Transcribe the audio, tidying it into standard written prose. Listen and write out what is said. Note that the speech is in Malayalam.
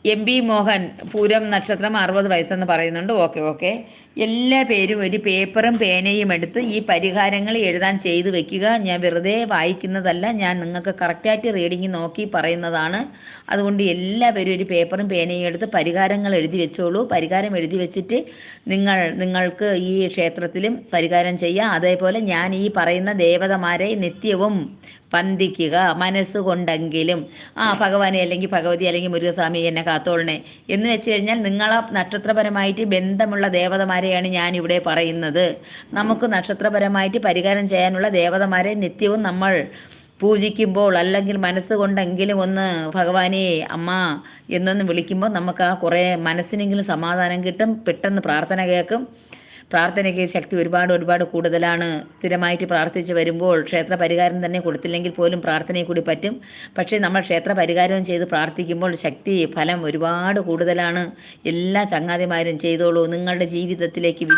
MP മോഹൻ പൂരം നക്ഷത്രം 60 വയസ്സെന്ന് പറയുന്നുണ്ട്. Okay okay. എല്ലാ പേരും ഒരു പേപ്പറും പേനയും എടുത്ത് ഈ പരിഹാരങ്ങൾ എഴുതാൻ ചെയ്തു വെക്കുക. ഞാൻ വെറുതെ വായിക്കുന്നതല്ല, ഞാൻ നിങ്ങൾക്ക് കറക്റ്റായിട്ട് റീഡിങ് നോക്കി പറയുന്നതാണ്. അതുകൊണ്ട് എല്ലാ പേരും ഒരു പേപ്പറും പേനയും എടുത്ത് പരിഹാരങ്ങൾ എഴുതി വെച്ചോളൂ. പരിഹാരം എഴുതി വെച്ചിട്ട് നിങ്ങൾക്ക് ഈ ക്ഷേത്രത്തിലും പരിഹാരം ചെയ്യാം. അതേപോലെ ഞാൻ ഈ പറയുന്ന ദേവതമാരെ നിത്യവും വന്ദിക്കുക മനസ്സുകൊണ്ടെങ്കിലും. ഭഗവാനെ അല്ലെങ്കിൽ ഭഗവതി അല്ലെങ്കിൽ മുരുകസ്വാമി എന്നെ കാത്തോളണേ എന്ന് വെച്ച് കഴിഞ്ഞാൽ നിങ്ങളെ നക്ഷത്രപരമായിട്ട് ബന്ധമുള്ള ദേവതമാരെയാണ് ഞാനിവിടെ പറയുന്നത്. നമുക്ക് നക്ഷത്രപരമായിട്ട് പരിഹാരം ചെയ്യാനുള്ള ദേവതമാരെ നിത്യവും നമ്മൾ പൂജിക്കുമ്പോൾ, അല്ലെങ്കിൽ മനസ്സുകൊണ്ടെങ്കിലും ഒന്ന് ഭഗവാനെ അമ്മ എന്നൊന്ന് വിളിക്കുമ്പോൾ നമുക്ക് കുറേ മനസ്സിനെങ്കിലും സമാധാനം കിട്ടും. പെട്ടെന്ന് പ്രാർത്ഥന കേൾക്കും. പ്രാർത്ഥനയ്ക്ക് ശക്തി ഒരുപാട് കൂടുതലാണ്. സ്ഥിരമായിട്ട് പ്രാർത്ഥിച്ച് വരുമ്പോൾ ക്ഷേത്ര പരിഹാരം തന്നെ കൊടുത്തില്ലെങ്കിൽ പോലും പ്രാർത്ഥനയിൽ കൂടി പറ്റും. പക്ഷേ നമ്മൾ ക്ഷേത്ര പരിഹാരവും ചെയ്ത് പ്രാർത്ഥിക്കുമ്പോൾ ഫലം ഒരുപാട് കൂടുതലാണ്. എല്ലാ ചങ്ങാതിമാരും ചെയ്തോളൂ. നിങ്ങളുടെ ജീവിതത്തിലേക്ക്